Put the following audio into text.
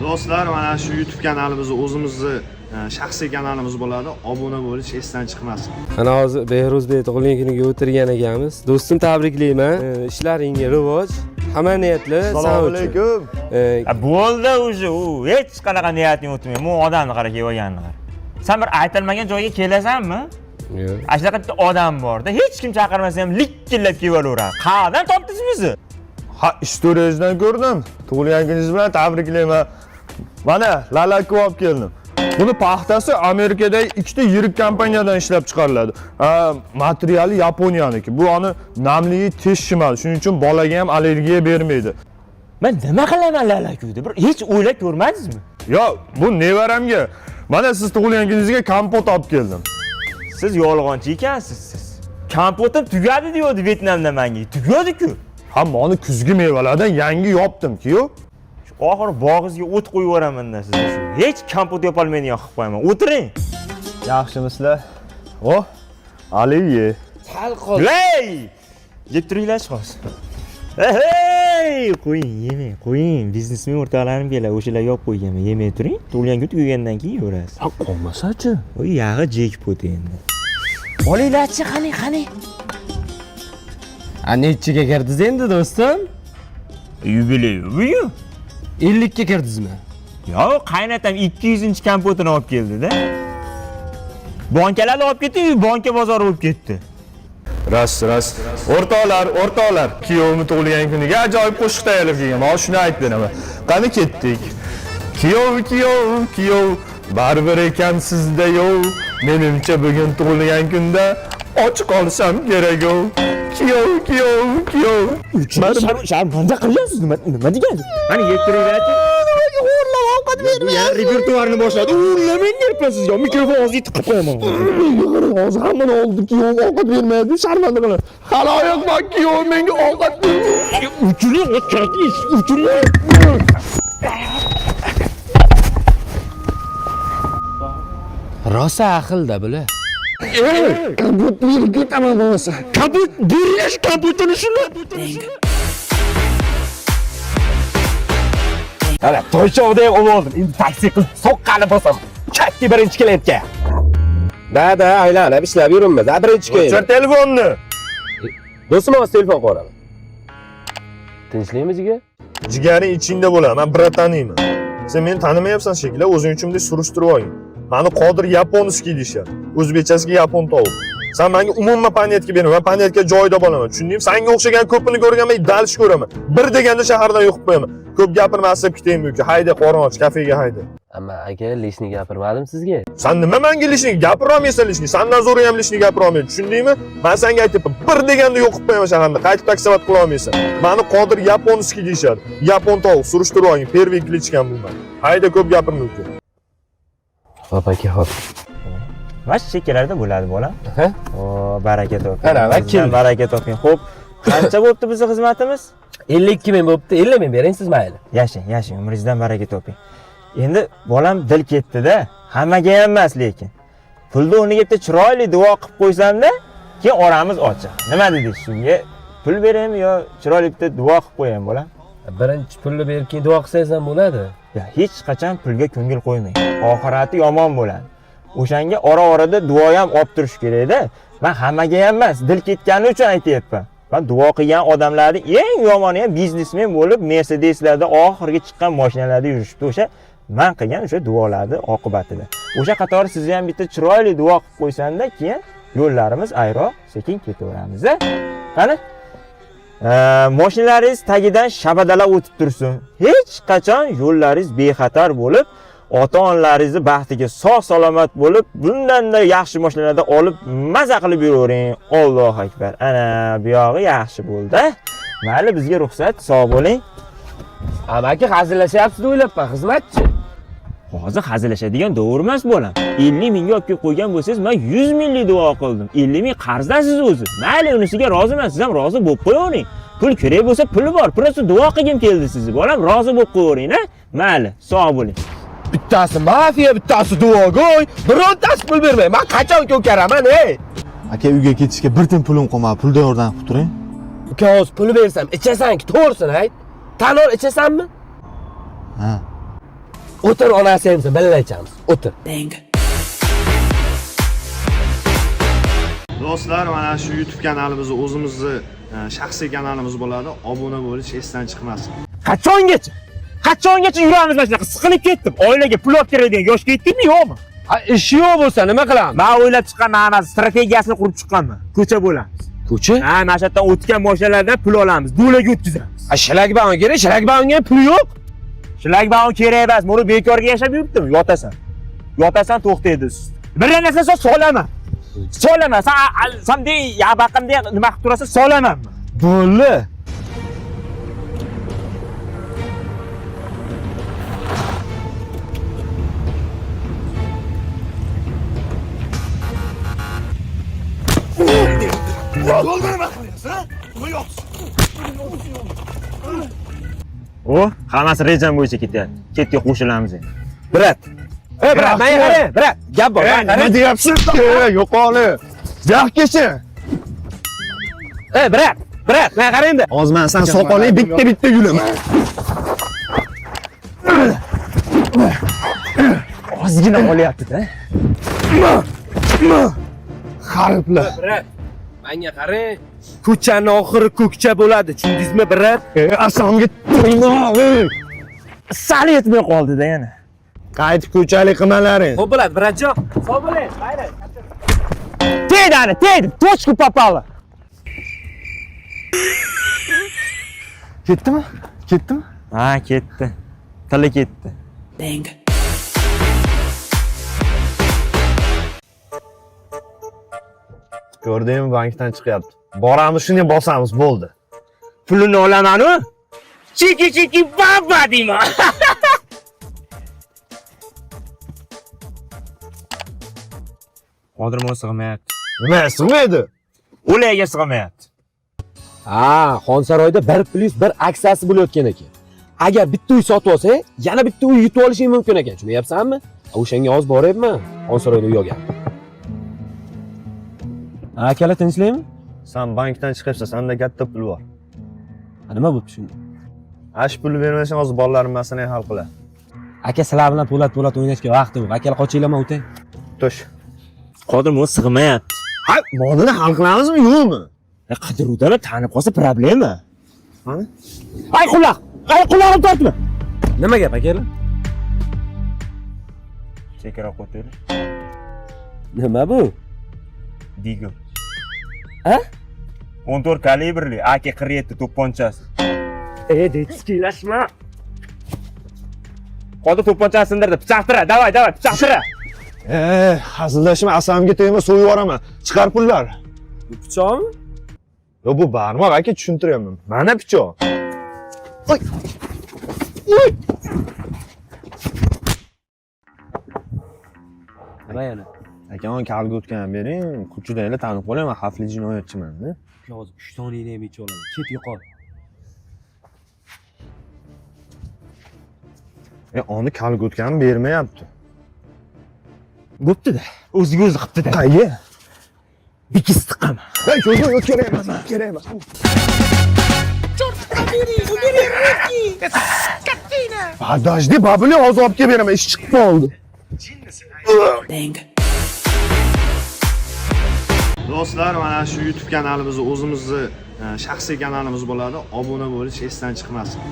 Do'stlar, mana shu YouTube kanalimizni o'zimizni shaxsiy kanalimiz bo'ladi. Obuna bo'lish esdan chiqmasin. Mana hozir Behruzbek tug'ilgan kuniga o'tirgan ekanmiz. Do'stim, tabriklayman. Ishlaringga rivoj, hamma niyatli. Assalomu alaykum. Bo'ldi o'zi, u hech qanaqa niyating o'tmaydi. Bu odamni qara kelganini qara. Sen bir aytilmagan joyga kelasanmi? Yo'q. Shunaqa bitta odam borda, hech kim chaqirmasa ham likkillab kelaveradi. Qayerdan topdingiz bizni? Ha, istoriyangizdan ko'rdim. Tug'ilgan kuningiz bilan tabriklayman. Mana lalakni olib keldim. Buni paxtasi Amerikadagi ikkita yirik kompaniyadan ishlab chiqariladi. Materiali Yaponiyaniki. Bu ani namligi tez shimadi. Shuning uchun bolaga ham allergiya bermaydi. Men nima qilaman lalakuyda? Bir hech o'ylab ko'rmadingizmi? Yo'q, bu nevaramga. Mana siz tug'ilgan kuningizga kompot olib keldim. Siz yolg'onchi ekansiz siz. Kompotim tugadi deydi Vyetnamda menga. Tugadi-ku. Ha, mana kuzgi mevalardan yangi yopdim-ku. Oxiri bog'ingizga o't qo'yib yuboraman-da sizni shu. Hech kompot yopolmaydigan qilib qo'yaman. O'tiring. Yaxshimisizlar? O, Aliye. Sal qol. Hey! Yeb turinglar hozir. Hey! Qo'ying, yemang, qo'ying. Biznesmen o'rtoqlarim keladi, o'shalar yop qo'yganman. Yemay turing. Tug'ilgan kun tugagandan keyin yeyverasiz. Ha, qolmasa-chi? Voy, yog'i jekpot endi. Olinglar-chi, qani. Nechiga kirdingiz endi do'stim? Yubiley. 50 ga kirdingizmi? Yo'q, qaynatam 200-kompotini olib keldi-da. Bankalarni olib ketdi, banka bozori bo'lib ketdi. Rast. O'rtoqlar, kuyovimni tug'ilgan kuniga ajoyib qo'shiq tayyorlab kelgan. Mana shuni aytib beraman. Qani ketdik. Kuyov, baribir ekan sizda yo'q. Menimcha bugun tug'ilgan kunda och qolsam kerak-ku. Kuyov. Sharm qanday qilyapsiz? Nima degani? Qani yeb turinglar-chi. O'rlab ovqat bermaysiz. Yana repertuarni boshladi. O'rlamang nerpasiz yo, mikrofon og'ziga tiqib qo'yaman. Hozir hammani oldi, kuyovim ovqat bermaydi, sharmanda qiladi. Haloyiq bor, kuyovim menga ovqat bermaydi. Uchuling. Rosa aqlda bular. Kompot berib ketaman bo'lmasa. Kompot berish, kompotini shuni. Ana, to'ychovda ham oldim. Endi taksi qilib soqqani bosam. Chakki birinchi kelayotgan. Da, aylanib ishlab yuribmiz. Birinchi keyin. O'chir telefonni. Do'stim, hozir telefon qo'raman. Tinchlikmi jiga? Jigaring ichingda bo'ladi. Men brataniyman. Sen meni tanimayapsan shekilli, o'zing uchun bunday surishtirib olgin. Mani Qodir yaponskiy deyshadi. O'zbekchasiga yapon tovuq. Sen menga umuman panetga berma. Men panetga joyida bo'laman. Tushundingmi? Senga o'xshagan ko'pini ko'rganman, dalish ko'raman. Bir deganda shahardan yo'qib qo'yaman. Ko'p gapirma, asab ketaymi yoki hayda qorin och, kafega hayda. Ammo aka, lishni gapirmadim sizga. Sen nima menga lishni gapira olmaysan lishni? Sendan zo'r ham lishni gapira olmaysan. Tushundingmi? Men senga aytibman, bir deganda yo'qib qo'yaman shaharda. Qaytib taksomat qila olmaysan. Mani Qodir yaponskiy deyshadi. Yapon tovuq surishtirib olgin. Первый klichkam bundan. Hayda ko'p gapirma uka. Hop aka, hop. Vash chekkalarda bo'ladi bola. O, baraka toping. Ana, vakil. Baraka toping. Xo'p, qancha bo'libdi bizning xizmatimiz? 52 ming bo'libdi. 50 ming bering siz mayli. Yashang, umringizdan baraka toping. Endi bolam dil ketdi-da, hammaga ham emas lekin. Pulni o'rniga bitta chiroyli duo qilib qo'ysam-da, keyin oramiz ochiq. Nima dedingiz shunga? Pul beraymi yo chiroyli bitta duo qilib qo'yaymi bolam? Birinchi pulni berib keyin duo qilsangiz ham bo'ladi. Ya hech qachon pulga ko'ngil qo'ymang. Oxirati yomon bo'ladi. O'shanga ora-orada duo ham olib turish kerak-da. Men hammaga ham emas, dil ketgani uchun aytayapman. Men duo qilgan odamlarning eng yomoni ham biznesmen bo'lib, Mercedeslarda oxirgi chiqqan mashinalarda yurishibdi. O'sha men qilgan o'sha duolarni oqibatida. O'sha qatori sizni ham bitta chiroyli duo qilib qo'ysanda, keyin yo'llarimiz ayroq sekin ketaveramiz-a. Qani? Mashinalaringiz tagidan shabadalar o'tib tursin. Hech qachon yo'llaringiz bexatar bo'lib, ota-onalaringizni baxtiga sog'-salomat bo'lib, bundan-da yaxshi mashinalarda olib maza qilib yuravering. Allohu akbar. Ana, bu yog'i yaxshi bo'ldi. Mayli, bizga ruxsat, sog' bo'ling. Amaki hazillashyapsiz o'ylabman, xizmatchi. Hozir hazillashadigan davr emas bo'lam. 50 mingga olib kelib qo'ygan bo'lsangiz, men 100 minglik duo qildim. 50 ming qarzdasiz o'zi. Mayli, unisiga roziman, siz ham rozi bo'lib qo'yavering. Pul kerak bo'lsa puli bor, prosta duo qilgim keldi sizni. Bolam, rozi bo'lib qo'yavering-a. Mayli, sog' bo'ling. Bittasi mafiya, bittasi duogo'y. Birontasi pul bermay. Men qachon ko'karaman, ey? Aka uyga ketishga bir tin pulim qolmadi. Puldan yordam qilib turing. Uka, hozir pul bersam, ichasan-ki, to'g'risini ayt. Tanor ichasanmi? Ha. O'tir onasi hamsa, birga aytamiz. O'tir. Do'stlar, mana shu YouTube kanalimizni o'zimizni shaxsiy kanalimiz bo'ladi. Obuna bo'lish esdan chiqmasin. Qachongacha yuramiz mana shunaqa? Siqilib ketdim. Oilaga pul olib kelaydigan yoshga yetdingmi, yo'qmi? Ha, ish yo'q bo'lsa nima qilamiz? Men o'ylab chiqqan mana strategiyasini qurib chiqqanman. Ko'cha bo'lamiz. Ko'cha? Ha, mana shu yerdan o'tgan mashinalardan pul olamiz. Do'laga o'tkazamiz. Ha, shlagbaun kerak, shlagbaunga pul yo'q. Shlagbaun kerak emas. Buni bekorga yashab yuribdimi? Yotasan to'xtaydi. Bir narsa solaman. Solaman. Sen de ya baqimda nima qilib turasa solaman. Bo'ldi. O, hammasi rejam bo'yicha ketyapti. Chetga qo'shilamiz endi. Brat. Brat, menga qara, brat. Gap bor. Nima deyapsiz? Yo'qoli. Yaxkechi. Brat, menga qara endi. Hozir sen soqoling bitta yulaman. Ozgina olyapti-da. G'ariblar. Brat, menga qara. Ko'chaning oxiri ko'kcha bo'ladi, tushundingizmi, brat? Asamga to'yma. Sal yetmay qoldi-da yana. Qaytib ko'chalik qilmalaring. Xo'p bo'ladi, bratjon. Sog' bo'ling. Mayli. Tegdi, точку попала. Ketdimi? Ha, ketdi. Tili ketdi. Ko'rdingmi, bankdan chiqyapti. Boramiz, shuni bosamiz, bo'ldi. Pulini olaman-ku. Chiki baba deyman. Qodirmon sig'mayapti. Nima sig'maydi? O'laga sig'mayapti. Ha, Xonsaroyda 1+1 aksiyasi bo'layotgan ekan. Agar bitta uy sotib olsa, yana bitta uy yutib olishing mumkin ekan, tushunyapsanmi? O'shanga hozir boryapman, Xonsaroyda uyga. Akalar tinchlikmi? Sen bankdan chiqibsan, senda katta pul bor. Nima bo'libdi shunda? Ash pul bermasang, hozir bolalarim masalani hal qiladi. Aka sizlar bilan po'lat o'ynashga vaqti yo'q. Akalar qochinglarman o'tay. Tush. Qodirmon sig'mayapti. Ha, molini hal qilamizmi, yo'qmi? Qidiruvdan tanib qolsa problema. Qani? Ay quloqni tortma. Nima gap, akalar? Chekara qo'tir. Nima bu? Digl. Ha? 14 kalibrli AK-47 to'pponchasi. Detskilashma. Qodir to'pponchasini sindirdi. Pichoqtira, davay, pichoqtira. Hazillashma, asamga tegma, so'yib yuboraman. Chiqar pullar. Bu pichoqmi? Yo, bu barmoq aka, tushuntiryapman. Mana pichoq. Oy. Nima yana? Aka, o'n kalga o'tgan bering, kuchudanglar tanib qolaman, xavfli jinoyatchiman-da. Hozir 3 toningni ham ichib olaman. Ket yo'qol. Oni kalga o'tgan bermayapti. Bo'pti-da. O'ziga o'zi qilibdi-da. Qayga? Bikis tiqaman. Yo'q, kerak emas. Подожди, babuli hozir olib kelib beraman, ish chiqib qoldi. Do'stlar, mana shu YouTube kanalimizni o'zimizni shaxsiy kanalimiz bo'ladi. Obuna bo'lish esdan chiqmasin.